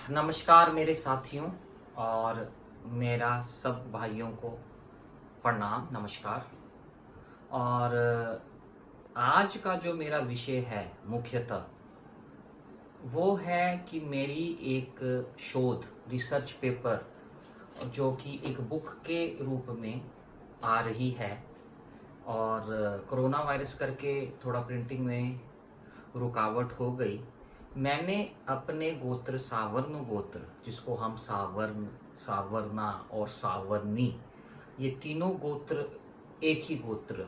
नमस्कार मेरे साथियों और मेरा सब भाइयों को प्रणाम नमस्कार। और आज का जो मेरा विषय है मुख्यतः वो है कि मेरी एक शोध रिसर्च पेपर जो कि एक बुक के रूप में आ रही है। और कोरोना वायरस करके थोड़ा प्रिंटिंग में रुकावट हो गई। मैंने अपने गोत्र सावर्ण गोत्र, जिसको हम सावर्ण, सावरना और सावरनी, ये तीनों गोत्र एक ही गोत्र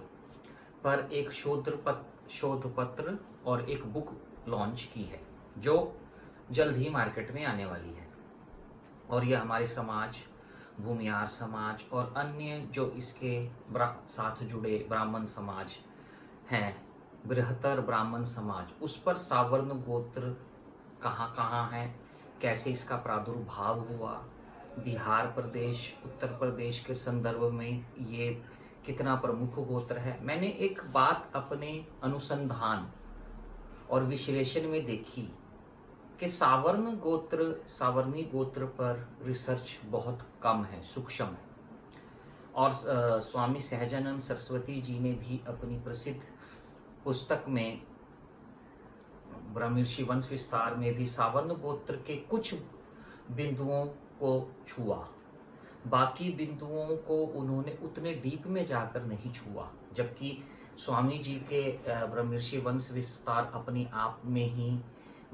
पर एक शोध पत्र और एक बुक लॉन्च की है जो जल्द ही मार्केट में आने वाली है। और यह हमारे समाज, भूमियार समाज और अन्य जो इसके साथ जुड़े ब्राह्मण समाज हैं, बृहत्तर ब्राह्मण समाज, उस पर सावर्ण गोत्र कहाँ कहाँ है, कैसे इसका प्रादुर्भाव हुआ, बिहार प्रदेश, उत्तर प्रदेश के संदर्भ में ये कितना प्रमुख गोत्र है। मैंने एक बात अपने अनुसंधान और विश्लेषण में देखी कि सावर्णी गोत्र पर रिसर्च बहुत कम है, सूक्ष्म है। और स्वामी सहजानंद सरस्वती जी ने भी अपनी प्रसिद्ध पुस्तक में ब्रह्मर्षि वंश विस्तार में भी सावर्ण गोत्र के कुछ बिंदुओं को छुआ, बाकी बिंदुओं को उन्होंने उतने डीप में जाकर नहीं छुआ। जबकि स्वामी जी के ब्रह्मर्षि वंश विस्तार अपने आप में ही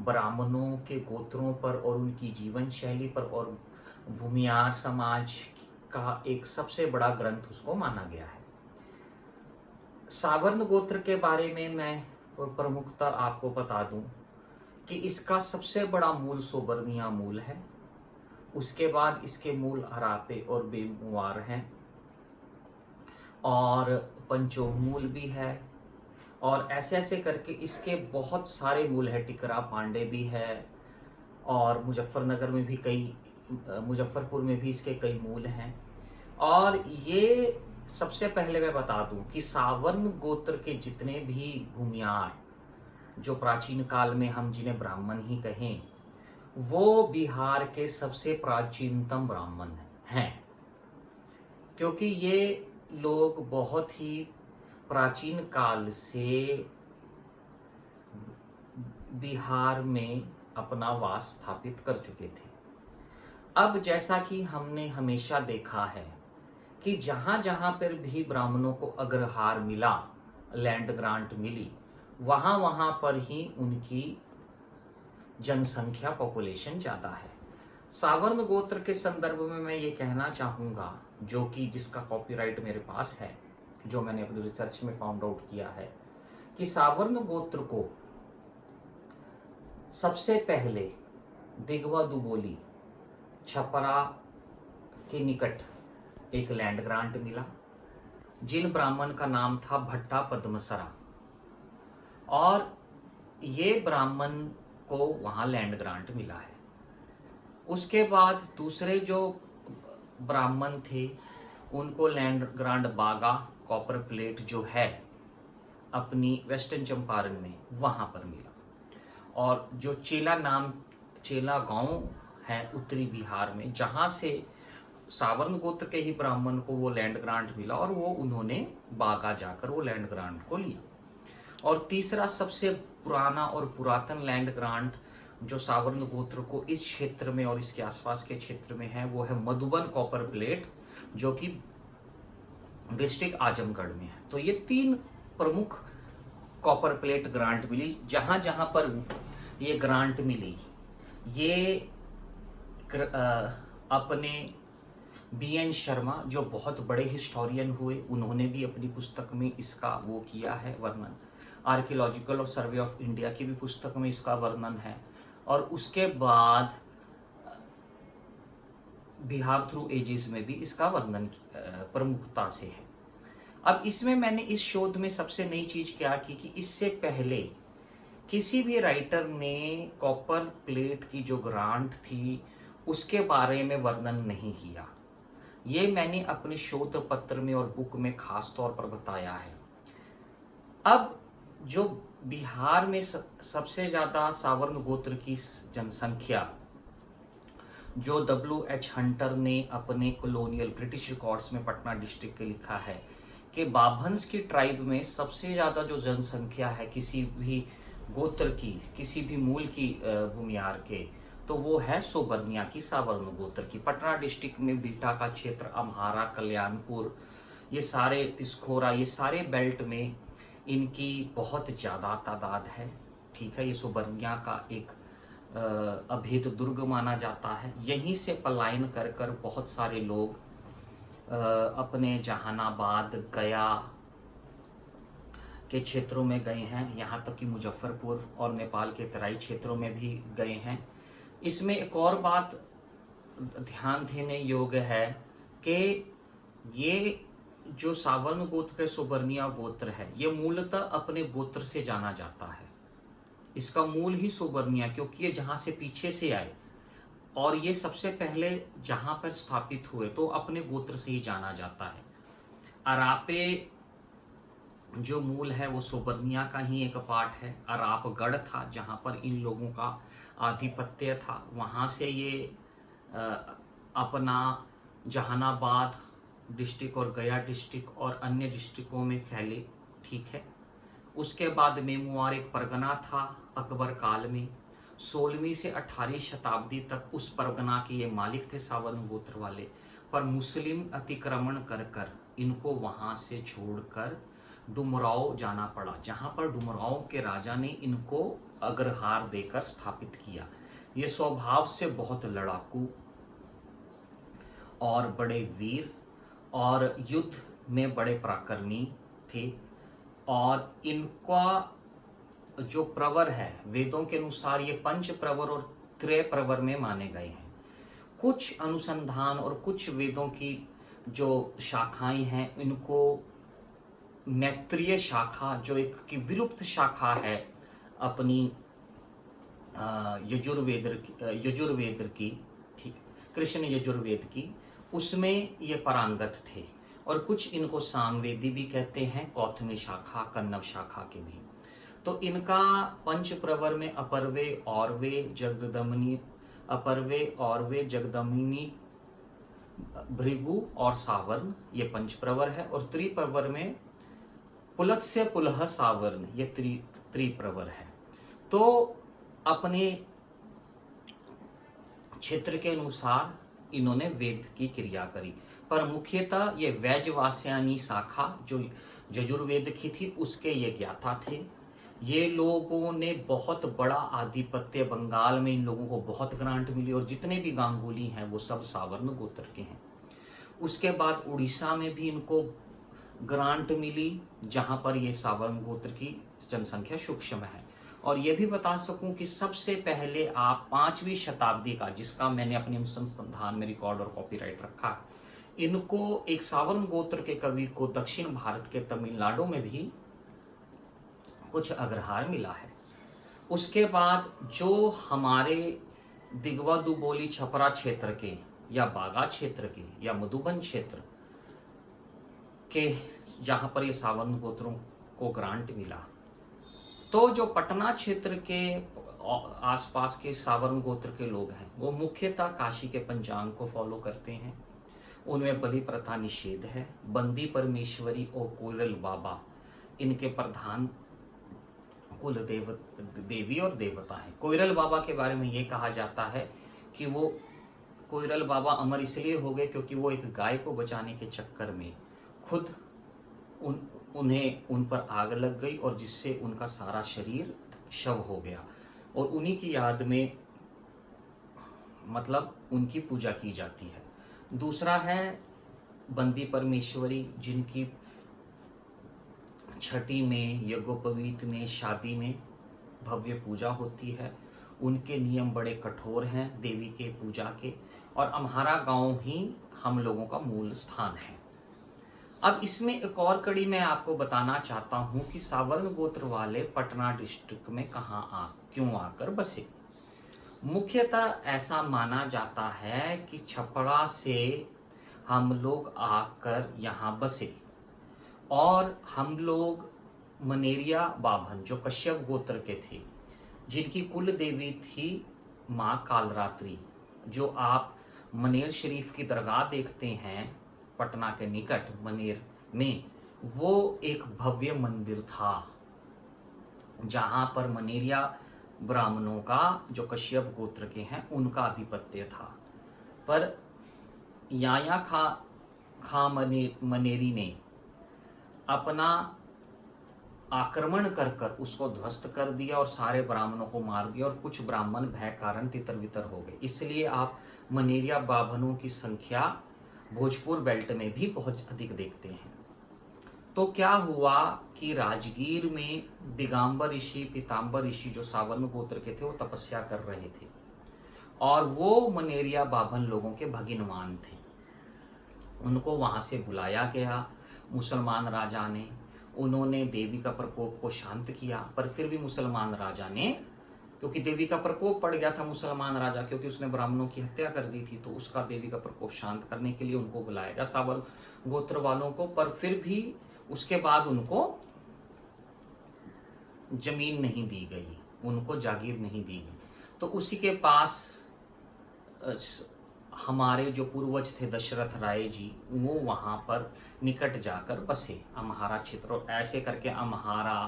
ब्राह्मणों के गोत्रों पर और उनकी जीवन शैली पर और भूमियार समाज का एक सबसे बड़ा ग्रंथ उसको माना गया है। सावर्ण गोत्र के बारे में मैं प्रमुखता आपको बता दूं कि इसका सबसे बड़ा मूल सोबर्निया मूल है। उसके बाद इसके मूल हरापे और बेमुवार हैं और पंचोमूल भी है। और ऐसे ऐसे करके इसके बहुत सारे मूल है। टिकरा पांडे भी है और मुजफ्फरनगर में भी मुजफ्फरपुर में भी इसके कई मूल हैं। और ये सबसे पहले मैं बता दूं कि सावर्ण गोत्र के जितने भी भूमियार, जो प्राचीन काल में हम जिन्हें ब्राह्मण ही कहें, वो बिहार के सबसे प्राचीनतम ब्राह्मण हैं। क्योंकि ये लोग बहुत ही प्राचीन काल से बिहार में अपना वास स्थापित कर चुके थे। अब जैसा कि हमने हमेशा देखा है कि जहां जहां पर भी ब्राह्मणों को अग्रहार मिला, लैंड ग्रांट मिली, वहां वहां पर ही उनकी जनसंख्या, पॉपुलेशन ज्यादा है। सावर्ण गोत्र के संदर्भ में मैं ये कहना चाहूंगा, जो कि जिसका कॉपीराइट मेरे पास है, जो मैंने अपनी रिसर्च में फाउंड आउट किया है, कि सावर्ण गोत्र को सबसे पहले दिगवा दुबोली, छपरा के निकट एक लैंड ग्रांट मिला, जिन ब्राह्मण का नाम था भट्टा पद्मसरा। और ये ब्राह्मण को वहां लैंड ग्रांट मिला है। उसके बाद दूसरे जो ब्राह्मण थे उनको लैंड ग्रांट बागा कॉपर प्लेट जो है अपनी वेस्टर्न चंपारण में, वहां पर मिला। और जो चेला गांव है उत्तरी बिहार में, जहां से सावर्ण गोत्र के ही ब्राह्मण को वो लैंड ग्रांट मिला, और वो उन्होंने बागा जाकर वो लैंड ग्रांट को लिया। और तीसरा सबसे पुराना और पुरातन लैंड ग्रांट जो सावर्ण गोत्र को इस क्षेत्र में और इसके आसपास के क्षेत्र में है, वो है मधुबन कॉपर प्लेट, जो कि डिस्ट्रिक्ट आजमगढ़ में है। तो ये तीन प्रमुख कॉपर प्लेट ग्रांट मिली। जहां जहां पर ये ग्रांट मिली, ये अपने BN शर्मा, जो बहुत बड़े हिस्टोरियन हुए, उन्होंने भी अपनी पुस्तक में इसका वो किया है वर्णन। आर्कियोलॉजिकल और सर्वे ऑफ इंडिया की भी पुस्तक में इसका वर्णन है। और उसके बाद बिहार थ्रू एजेस में भी इसका वर्णन प्रमुखता से है। अब इसमें मैंने इस शोध में सबसे नई चीज क्या की कि इससे पहले किसी भी राइटर ने कॉपर प्लेट की जो ग्रांट थी उसके बारे में वर्णन नहीं किया। ये मैंने अपने शोध पत्र में और बुक में खास तौर पर बताया है। अब जो बिहार में सबसे ज्यादा सावर्ण गोत्र की जनसंख्या जो W.H. हंटर ने अपने कॉलोनियल ब्रिटिश रिकॉर्ड्स में पटना डिस्ट्रिक्ट के लिखा है कि बाभंस की ट्राइब में सबसे ज़्यादा जो जनसंख्या है किसी भी गोत्र की, किसी भी मूल की भूमियार के, तो वो है सोबर्निया की, सावर्ण गोत्र की। पटना डिस्ट्रिक्ट में बीटा का क्षेत्र, अम्हारा, कल्याणपुर, ये सारे, तिस्खोरा, ये सारे बेल्ट में इनकी बहुत ज़्यादा तादाद है। ठीक है, ये सोबर्निया का एक अभेद दुर्ग माना जाता है। यहीं से पलायन कर कर बहुत सारे लोग अपने जहानाबाद, गया के क्षेत्रों में गए हैं, यहाँ तक कि मुजफ्फरपुर और नेपाल के तराई क्षेत्रों में भी गए हैं। इसमें एक और बात ध्यान देने योग्य है कि ये जो सावर्ण गोत्र के सोबर्निया गोत्र है, ये मूलतः अपने गोत्र से जाना जाता है। इसका मूल ही सोबर्निया, क्योंकि ये जहाँ से पीछे से आए और ये सबसे पहले जहाँ पर स्थापित हुए, तो अपने गोत्र से ही जाना जाता है। अरापे जो मूल है वो सोबर्निया का ही एक पार्ट है। अरापगढ़ था जहाँ पर इन लोगों का आधिपत्य था, वहाँ से ये अपना जहानाबाद डिस्ट्रिक्ट और गया डिस्ट्रिक्ट और अन्य डिस्ट्रिक्टों में फैले। ठीक है, उसके बाद मेमुआर एक परगना था अकबर काल में। 16वीं से 18वीं शताब्दी तक उस परगना के ये मालिक थे सावर्ण गोत्र वाले, पर मुस्लिम अतिक्रमण कर कर इनको वहाँ से छोड़कर डुमराव जाना पड़ा, जहाँ पर डुमराव के राजा ने इनको अग्रहार देकर स्थापित किया। ये स्वभाव से बहुत लड़ाकू और बड़े वीर और युद्ध में बड़े पराक्रमी थे, और इनका जो प्रवर है वेदों के अनुसार ये पंच प्रवर और त्रय प्रवर में माने गए हैं। कुछ अनुसंधान और कुछ वेदों की जो शाखाएं हैं, इनको मैत्रेय शाखा, जो एक की विलुप्त शाखा है अपनी यजुर्वेद की, ठीक, कृष्ण यजुर्वेद की, उसमें ये पारंगत थे। और कुछ इनको सामवेदी भी कहते हैं, कौथमी शाखा, कन्नव शाखा के भी। तो इनका पंच प्रवर में अपर्वे, औरवे, जगदमनी, अपर्वे, औरवे, जगदमिनी, भृगु और सावर्ण, ये पंच प्रवर है। और त्रिप्रवर में पुलत्स्य, पुलह, सावर्ण, ये त्रिप्रवर है। तो अपने क्षेत्र के अनुसार इन्होंने वेद की क्रिया करी, पर मुख्यतः ये वैजवास्यानी शाखा जो यजुर्वेद की थी उसके ये ज्ञाता थे। ये लोगों ने बहुत बड़ा आधिपत्य, बंगाल में इन लोगों को बहुत ग्रांट मिली, और जितने भी गांगुली हैं वो सब सावर्ण गोत्र के हैं। उसके बाद उड़ीसा में भी इनको ग्रांट मिली, जहां पर ये सावर्ण गोत्र की जनसंख्या सूक्ष्म है। और ये भी बता सकूं कि सबसे पहले आप 5वीं शताब्दी का, जिसका मैंने अपने अनुसंधान में रिकॉर्ड और कॉपीराइट रखा, इनको एक सावर्ण गोत्र के कवि को दक्षिण भारत के तमिलनाडु में भी कुछ अग्रहार मिला है। उसके बाद जो हमारे दिगवा दुबोली छपरा क्षेत्र के या बागा क्षेत्र के या मधुबन क्षेत्र के, जहां पर ये सावर्ण गोत्रों को ग्रांट मिला, तो जो पटना क्षेत्र के आसपास के सावर्ण गोत्र के लोग हैं वो मुख्यतः काशी के पंचांग को फॉलो करते हैं। उनमें बलि प्रथा निषेध है। बंदी परमेश्वरी और कोयरल बाबा इनके प्रधान कुल देवी और देवता है। कोयरल बाबा के बारे में ये कहा जाता है कि वो कोयरल बाबा अमर इसलिए हो गए क्योंकि वो एक गाय को बचाने के चक्कर में खुद उन पर आग लग गई, और जिससे उनका सारा शरीर शव हो गया, और उन्हीं की याद में मतलब उनकी पूजा की जाती है। दूसरा है बंदी परमेश्वरी, जिनकी छठी में, यज्ञोपवीत में, शादी में भव्य पूजा होती है। उनके नियम बड़े कठोर हैं देवी के पूजा के, और अम्हारा गांव ही हम लोगों का मूल स्थान है। अब इसमें एक और कड़ी मैं आपको बताना चाहता हूं कि सावर्ण गोत्र वाले पटना डिस्ट्रिक्ट में क्यों आकर बसे। मुख्यतः ऐसा माना जाता है कि छपरा से हम लोग आकर यहाँ बसे, और हम लोग मनेरिया बाभन जो कश्यप गोत्र के थे, जिनकी कुल देवी थी माँ कालरात्रि, जो आप मनेर शरीफ की दरगाह देखते हैं पटना के निकट मनेर में, वो एक भव्य मंदिर था जहां पर मनेरिया ब्राह्मणों का, जो कश्यप गोत्र के हैं, उनका आधिपत्य था। पर याया खां मनेरी ने अपना आक्रमण कर कर उसको ध्वस्त कर दिया और सारे ब्राह्मणों को मार दिया, और कुछ ब्राह्मण भय कारण तितर बितर हो गए। इसलिए आप मनेरिया ब्राह्मणों की संख्या भोजपुर बेल्ट में भी बहुत अधिक देखते हैं। तो क्या हुआ कि राजगीर में दिगंबर ऋषि, पीताम्बर ऋषि, जो सावर्ण गोत्र के थे, वो तपस्या कर रहे थे और वो मनेरिया बाभन लोगों के भगिनवान थे। उनको वहां से बुलाया गया मुसलमान राजा ने। उन्होंने देवी का प्रकोप को शांत किया, पर फिर भी मुसलमान राजा ने, क्योंकि देवी का प्रकोप पड़ गया था मुसलमान राजा, क्योंकि उसने ब्राह्मणों की हत्या कर दी थी, तो उसका देवी का प्रकोप शांत करने के लिए उनको बुलाया गया, सावर्ण गोत्र वालों को। पर फिर भी उसके बाद उनको जमीन नहीं दी गई, उनको जागीर नहीं दी गई। तो उसी के पास हमारे जो पूर्वज थे दशरथ राय जी, वो वहां पर निकट जाकर बसे, अम्हारा क्षेत्र। और ऐसे करके अम्हारा,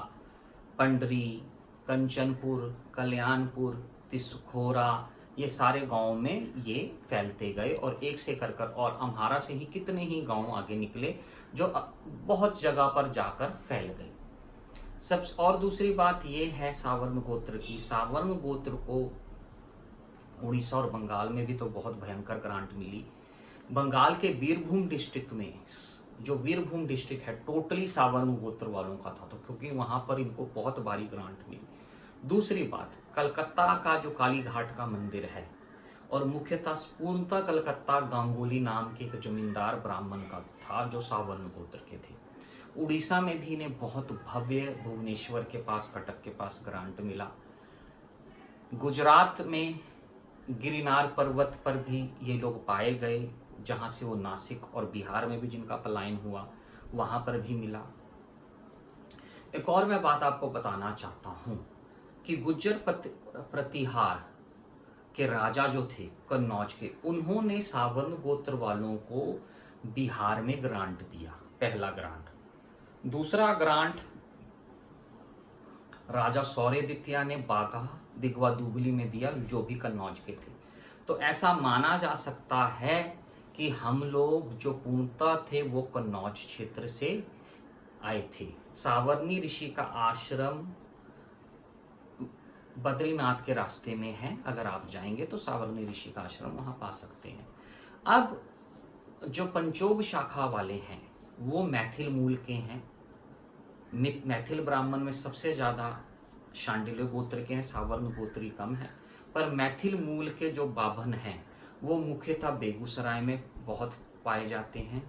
पंडरी, कंचनपुर, कल्याणपुर, तिसखोरा, ये सारे गांव में ये फैलते गए, और एक से कर और अम्हारा से ही कितने ही गांव आगे निकले जो बहुत जगह पर जाकर फैल गए। सब और दूसरी बात ये है सावर्ण गोत्र की, सावर्ण गोत्र को उड़ीसा और बंगाल में भी तो बहुत भयंकर ग्रांट मिली। बंगाल के बीरभूम डिस्ट्रिक्ट में, जो वीरभूम डिस्ट्रिक्ट है, टोटली सावर्ण गोत्र वालों का था, तो क्योंकि वहां पर इनको बहुत भारी ग्रांट मिली। दूसरी बात, कलकत्ता का जो काली घाट का मंदिर है, और मुख्यतः पूर्णतः कलकत्ता गांगुली नाम के एक जमींदार ब्राह्मण का था जो सावर्ण गोत्र के थे। उड़ीसा में भी इन्हें बहुत भव्य भुवनेश्वर के पास, कटक के पास ग्रांट मिला। गुजरात में गिरिनार पर्वत पर भी ये लोग पाए गए, जहां से वो नासिक, और बिहार में भी जिनका पलायन हुआ वहां पर भी मिला। एक और मैं बात आपको बताना चाहता हूं कि गुज्जर प्रतिहार के राजा जो थे कन्नौज के, उन्होंने सावर्ण गोत्र वालों को बिहार में ग्रांट दिया, पहला ग्रांट। दूसरा ग्रांट राजा सौर्य द्वितीय ने बाघा दिगवा दुबली में दिया, जो भी कन्नौज के थे। तो ऐसा माना जा सकता है कि हम लोग जो पूर्णतः थे वो कन्नौज क्षेत्र से आए थे। सावर्णी ऋषि का आश्रम बद्रीनाथ के रास्ते में है, अगर आप जाएंगे तो सावर्णी ऋषि का आश्रम वहां पा सकते हैं। अब जो पंचोब शाखा वाले हैं वो मैथिल मूल के हैं। मैथिल ब्राह्मण में सबसे ज्यादा शांडिल्य गोत्र के हैं, सावर्ण गोत्री कम है। पर मैथिल मूल के जो बाभन हैं वो मुख्यतः बेगूसराय में बहुत पाए जाते हैं।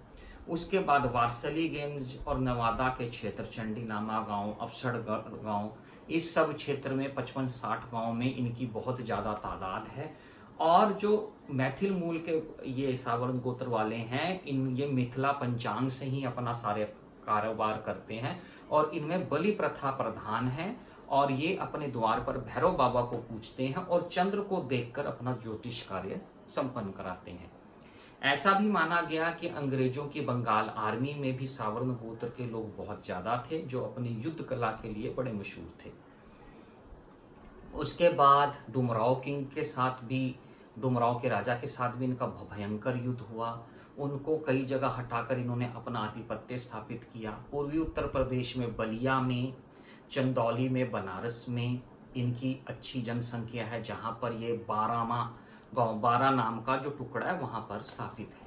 उसके बाद वारसलीगंज और नवादा के क्षेत्र, चंडी नामा गांव, अफसरगढ़ गांव, इस सब क्षेत्र में 55-60 गांव में इनकी बहुत ज़्यादा तादाद है। और जो मैथिल मूल के ये सावर्ण गोत्र वाले हैं, ये मिथिला पंचांग से ही अपना सारे कारोबार करते हैं, और इनमें बलि प्रथा प्रधान है, और ये अपने द्वार पर भैरव बाबा को पूजते हैं और चंद्र को देखकर अपना ज्योतिष कार्य संपन्न कराते हैं। ऐसा भी माना गया कि अंग्रेजों की बंगाल आर्मी में भी सावर्ण गोत्र के लोग बहुत ज्यादा थे, जो अपनी युद्ध कला के लिए बड़े मशहूर थे। उसके बाद डुमराव किंग के साथ भी, डुमराव के राजा के साथ भी इनका भयंकर युद्ध हुआ। उनको कई जगह हटाकर इन्होंने अपना आधिपत्य स्थापित किया। पूर्वी उत्तर प्रदेश में बलिया में, चंदौली में, बनारस में इनकी अच्छी जनसंख्या है, जहां पर ये बारामा गांव, बारा नाम का जो टुकड़ा है वहां पर स्थापित है।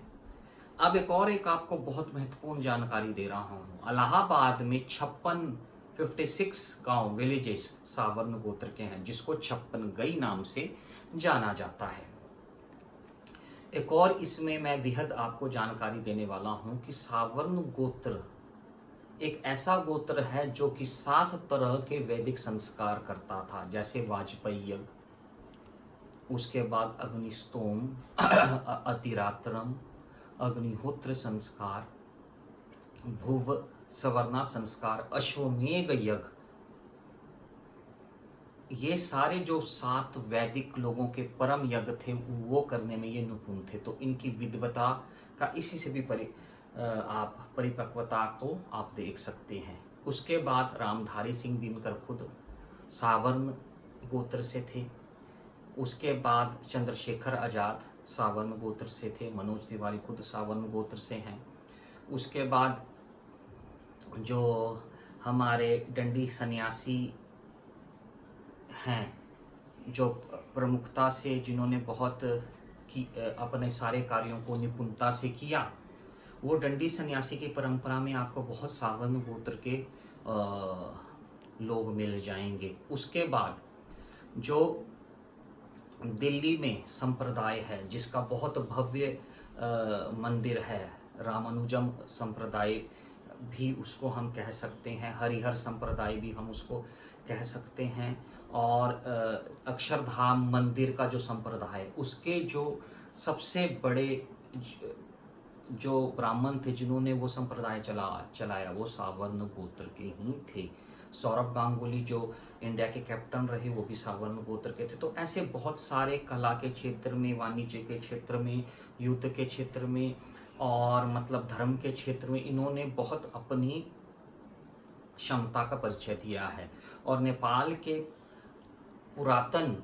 अब एक आपको बहुत महत्वपूर्ण जानकारी दे रहा हूं। इलाहाबाद में 56 गांव, विलेजेस सावर्ण गोत्र के हैं, जिसको 56 गई नाम से जाना जाता है। एक और इसमें मैं विहद आपको जानकारी देने वाला हूं कि सावर्ण गोत्र एक ऐसा गोत्र है जो कि 7 तरह के वैदिक संस्कार करता था, जैसे वाजपेयी यज्ञ, उसके बाद अग्निस्तोम, अतिरात्रम, अग्निहोत्र संस्कार, भुव सवर्णा संस्कार, अश्वमेघ यज्ञ, ये सारे जो 7 वैदिक लोगों के परम यज्ञ थे वो करने में ये निपुण थे, तो इनकी विद्वता का इसी से भी आप परिपक्वता को आप देख सकते हैं। उसके बाद रामधारी सिंह दिनकर खुद सावर्ण गोत्र से थे। उसके बाद चंद्रशेखर आजाद सावर्ण गोत्र से थे। मनोज तिवारी खुद सावर्ण गोत्र से हैं। उसके बाद जो हमारे डंडी सन्यासी हैं, जो प्रमुखता से जिन्होंने बहुत अपने सारे कार्यों को निपुणता से किया, वो डंडी सन्यासी की परंपरा में आपको बहुत सावर्ण गोत्र के लोग मिल जाएंगे। उसके बाद जो दिल्ली में संप्रदाय है जिसका बहुत भव्य मंदिर है, रामानुजम संप्रदाय भी उसको हम कह सकते हैं, हरिहर संप्रदाय भी हम उसको कह सकते हैं, और अक्षरधाम मंदिर का जो संप्रदाय है उसके जो सबसे बड़े जो ब्राह्मण थे जिन्होंने वो संप्रदाय चलाया वो सावर्ण गोत्र के ही थे। सौरभ गांगुली जो इंडिया के कैप्टन रहे वो भी सावर्ण गोत्र के थे। तो ऐसे बहुत सारे कला के क्षेत्र में, वाणिज्य के क्षेत्र में, युद्ध के क्षेत्र में और मतलब धर्म के क्षेत्र में इन्होंने बहुत अपनी क्षमता का परिचय दिया है। और नेपाल के पुरातन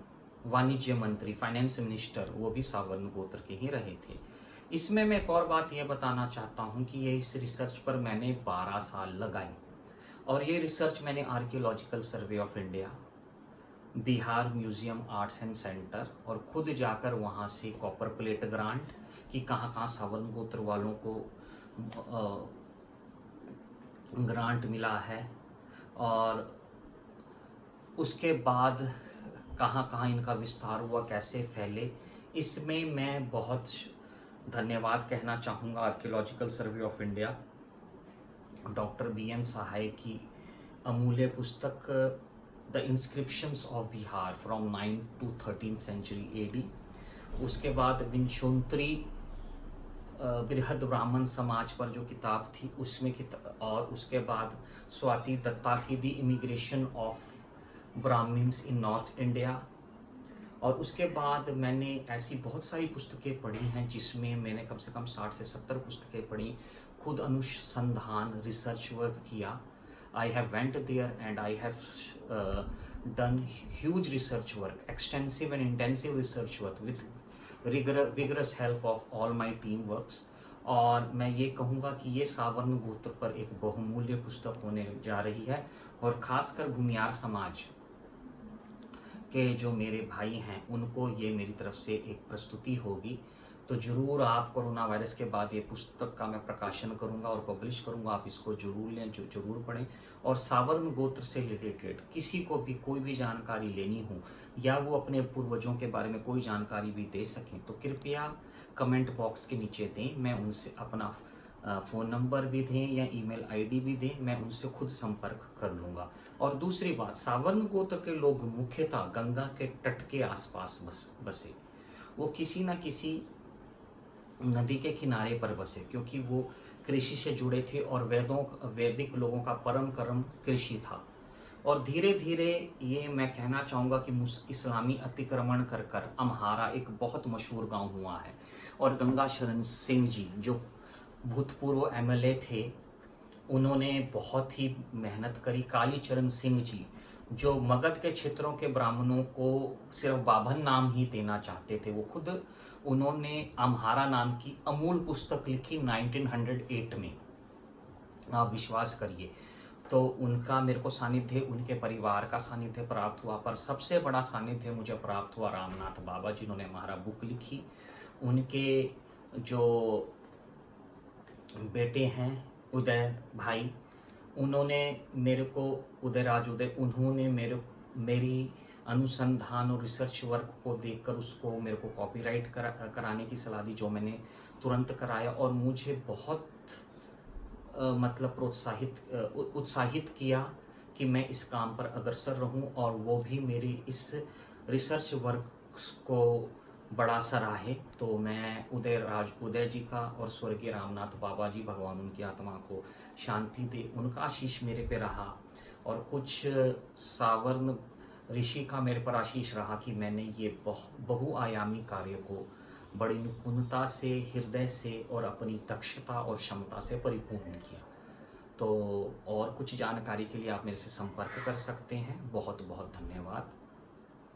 वाणिज्य मंत्री, फाइनेंस मिनिस्टर, वो भी सावर्ण गोत्र के ही रहे थे। इसमें मैं एक और बात यह बताना चाहता हूँ कि ये इस रिसर्च पर मैंने 12 साल लगाए, और ये रिसर्च मैंने archaeological survey of India, Bihar museum arts and centre और खुद जाकर वहाँ से कॉपर प्लेट ग्रांट कि कहाँ कहाँ सावर्ण गोत्र वालों को ग्रांट मिला है, और उसके बाद कहाँ कहाँ इनका विस्तार हुआ, कैसे फैले। इसमें मैं बहुत धन्यवाद कहना चाहूँगा archaeological survey of India, doctor BN Sahay की अमूल्य पुस्तक the inscriptions of Bihar from 9 to 13th century AD। उसके बाद विंशोत्तरी बृहद ब्राह्मण समाज पर जो किताब थी उसमें और उसके बाद स्वाति दत्ता की the immigration of Brahmans in north India. और उसके बाद मैंने ऐसी बहुत सारी पुस्तकें पढ़ी हैं जिसमें मैंने कम से कम 60 से 70 पुस्तकें पढ़ी, खुद अनुसंधान रिसर्च वर्क किया। I have went there and I have done huge research work, extensive and intensive research work with vigorous help of all my team works. और मैं ये कहूँगा कि ये सावर्ण गोत्र पर एक बहुमूल्य पुस्तक होने जा रही है, और ख़ासकर भूमियार समाज के जो मेरे भाई हैं उनको ये मेरी तरफ से एक प्रस्तुति होगी। तो ज़रूर आप कोरोना वायरस के बाद ये पुस्तक का मैं प्रकाशन करूंगा और पब्लिश करूंगा, आप इसको जरूर लें, जरूर पढ़ें। और सावर्ण गोत्र से रिलेटेड किसी को भी कोई भी जानकारी लेनी हो या वो अपने पूर्वजों के बारे में कोई जानकारी भी दे सकें तो कृपया कमेंट बॉक्स के नीचे दें। मैं उनसे अपना फ़ोन नंबर भी दें या ईमेल आईडी भी दें, मैं उनसे खुद संपर्क कर लूँगा। और दूसरी बात, सावर्ण गोत्र के लोग मुख्यतः गंगा के तट के आसपास बसे, वो किसी न किसी नदी के किनारे पर बसे, क्योंकि वो कृषि से जुड़े थे और वैदिक लोगों का परम कर्म कृषि था। और धीरे धीरे ये मैं कहना चाहूँगा कि इस्लामी अतिक्रमण कर कर अम्हारा एक बहुत मशहूर गांव हुआ है। और गंगा शरण सिंह जी जो भूतपूर्व MLA थे, उन्होंने बहुत ही मेहनत करी। कालीचरण सिंह जी जो मगध के क्षेत्रों के ब्राह्मणों को सिर्फ बाभन नाम ही देना चाहते थे, वो खुद उन्होंने अम्हारा नाम की अमूल पुस्तक लिखी 1908 में, आप विश्वास करिए। तो उनका मेरे को सानिध्य, उनके परिवार का सानिध्य प्राप्त हुआ, पर सबसे बड़ा सानिध्य मुझे प्राप्त हुआ रामनाथ बाबा जिन्होंने हमारा बुक लिखी। उनके जो बेटे हैं उदय भाई, उन्होंने मेरे को उन्होंने मेरी अनुसंधान और रिसर्च वर्क को देखकर उसको मेरे को कॉपीराइट कराने की सलाह दी, जो मैंने तुरंत कराया। और मुझे बहुत मतलब उत्साहित किया कि मैं इस काम पर अग्रसर रहूं, और वो भी मेरी इस रिसर्च वर्क को बड़ा सराहे। तो मैं उदय जी का और स्वर्गीय रामनाथ बाबा जी, भगवान उनकी आत्मा को शांति दे, उनका आशीष मेरे पे रहा। और कुछ सावर्ण ऋषि का मेरे पर आशीष रहा कि मैंने ये बहुआयामी कार्य को बड़ी निपुणता से, हृदय से और अपनी दक्षता और क्षमता से परिपूर्ण किया। तो और कुछ जानकारी के लिए आप मेरे से संपर्क कर सकते हैं। बहुत बहुत धन्यवाद।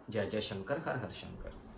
जय जय शंकर, हर हर शंकर।